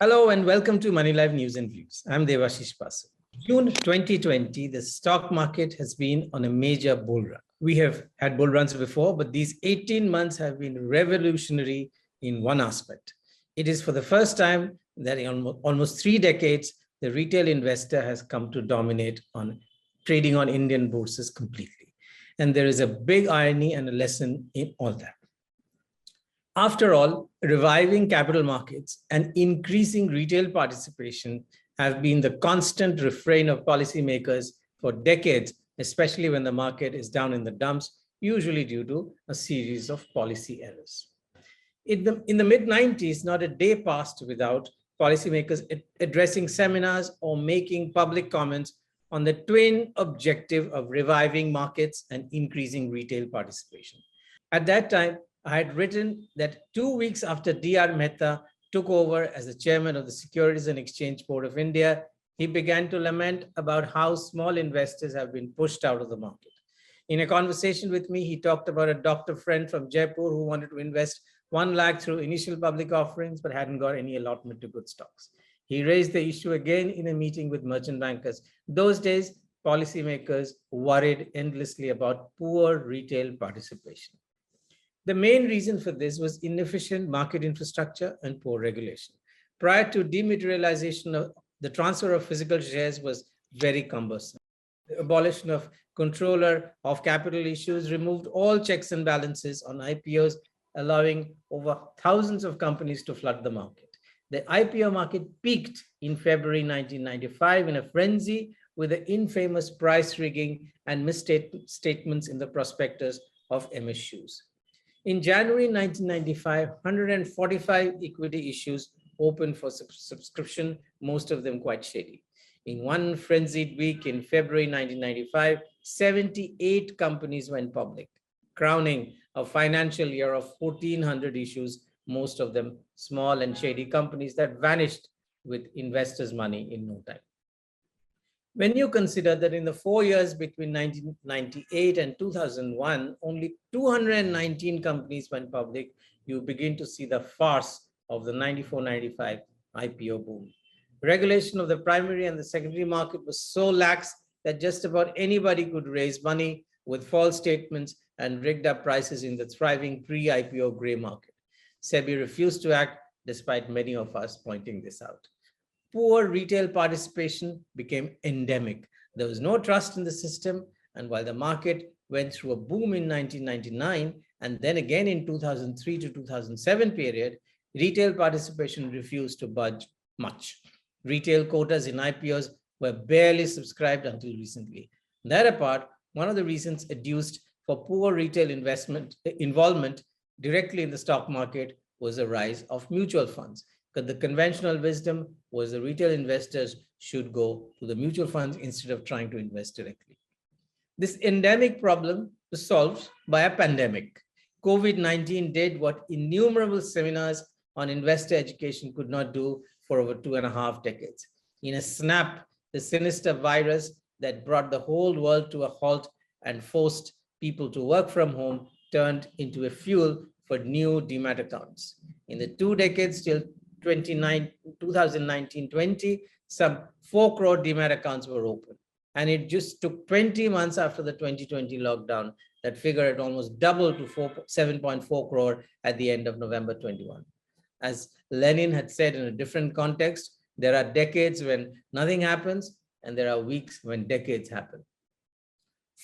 Hello and welcome to Moneylife News and Views. I'm Debashis Basu. June 2020, the stock market has been on a major bull run. We have had bull runs before, but these 18 months have been revolutionary in one aspect. It is for the first time that in almost 3 decades, the retail investor has come to dominate on trading on Indian bourses completely. And there is a big irony and a lesson in all that. After all, reviving capital markets and increasing retail participation have been the constant refrain of policymakers for decades, especially when the market is down in the dumps, usually due to a series of policy errors. In the mid-90s, not a day passed without policymakers addressing seminars or making public comments on the twin objective of reviving markets and increasing retail participation. At that time, I had written that 2 weeks after D.R. Mehta took over as the chairman of the Securities and Exchange Board of India, he began to lament about how small investors have been pushed out of the market. In a conversation with me, he talked about a doctor friend from Jaipur who wanted to invest 1 lakh through initial public offerings, but hadn't got any allotment to good stocks. He raised the issue again in a meeting with merchant bankers. Those days, policymakers worried endlessly about poor retail participation. The main reason for this was inefficient market infrastructure and poor regulation. Prior to dematerialization, the transfer of physical shares was very cumbersome. The abolition of controller of capital issues removed all checks and balances on IPOs, allowing over thousands of companies to flood the market. The IPO market peaked in February 1995 in a frenzy with the infamous price rigging and misstatements in the prospectus of MSUs. In January 1995, 145 equity issues opened for subscription, most of them quite shady. In one frenzied week in February 1995, 78 companies went public, crowning a financial year of 1,400 issues, most of them small and shady companies that vanished with investors' money in no time. When you consider that in the 4 years between 1998 and 2001, only 219 companies went public, you begin to see the farce of the 94-95 IPO boom. Regulation of the primary and the secondary market was so lax that just about anybody could raise money with false statements and rigged up prices in the thriving pre-IPO gray market. SEBI refused to act despite many of us pointing this out. Poor retail participation became endemic. There was no trust in the system, and while the market went through a boom in 1999 and then again in 2003 to 2007 period, retail participation refused to budge much. Retail quotas in IPOs were barely subscribed until recently. That apart, one of the reasons adduced for poor retail involvement directly in the stock market was the rise of mutual funds. Because the conventional wisdom was the retail investors should go to the mutual funds instead of trying to invest directly. This endemic problem was solved by a pandemic. COVID-19 did what innumerable seminars on investor education could not do for over 2.5 decades. In a snap, the sinister virus that brought the whole world to a halt and forced people to work from home turned into a fuel for new demat accounts. In the 2 decades till 2019-20, some 4 crore demat accounts were open. And it just took 20 months after the 2020 lockdown, that figure had almost doubled to 7.4 crore at the end of November 21. As Lenin had said in a different context, there are decades when nothing happens, and there are weeks when decades happen.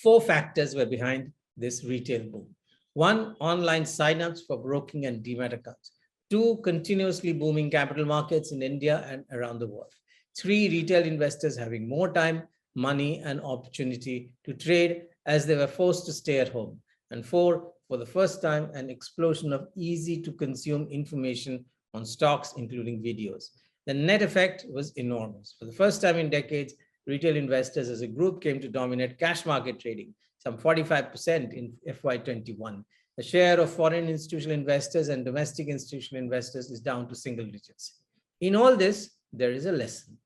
4 factors were behind this retail boom. 1, online signups for broking and demat accounts. 2, continuously booming capital markets in India and around the world. 3, retail investors having more time, money, and opportunity to trade as they were forced to stay at home. And 4, for the first time, an explosion of easy-to-consume information on stocks, including videos. The net effect was enormous. For the first time in decades, retail investors as a group came to dominate cash market trading, some 45% in FY21. The share of foreign institutional investors and domestic institutional investors is down to single digits. In all this, there is a lesson.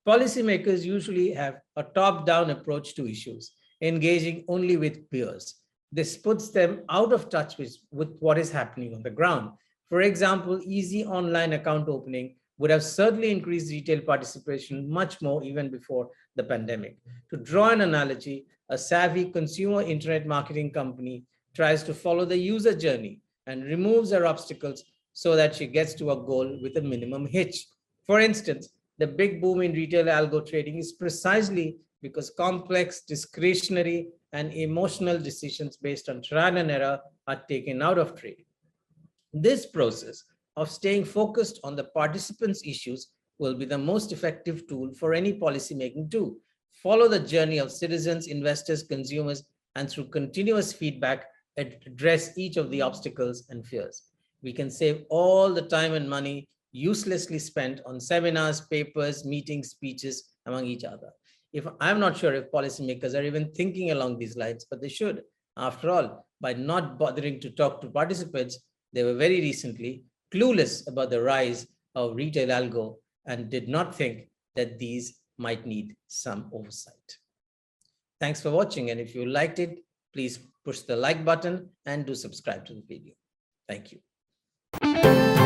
Policymakers usually have a top-down approach to issues, engaging only with peers. This puts them out of touch with what is happening on the ground. For example, easy online account opening would have certainly increased retail participation much more even before the pandemic. To draw an analogy, a savvy consumer internet marketing company tries to follow the user journey and removes her obstacles so that she gets to a goal with a minimum hitch. For instance, the big boom in retail algo trading is precisely because complex, discretionary, and emotional decisions based on trial and error are taken out of trade. This process of staying focused on the participants' issues will be the most effective tool for any policymaking to follow the journey of citizens, investors, consumers, and through continuous feedback, address each of the obstacles and fears. We can save all the time and money uselessly spent on seminars, papers, meetings, speeches among each other. If I'm not sure if policymakers are even thinking along these lines, but they should. After all, by not bothering to talk to participants, they were very recently clueless about the rise of retail algo and did not think that these might need some oversight. Thanks for watching, and if you liked it, please push the like button and do subscribe to the video. Thank you.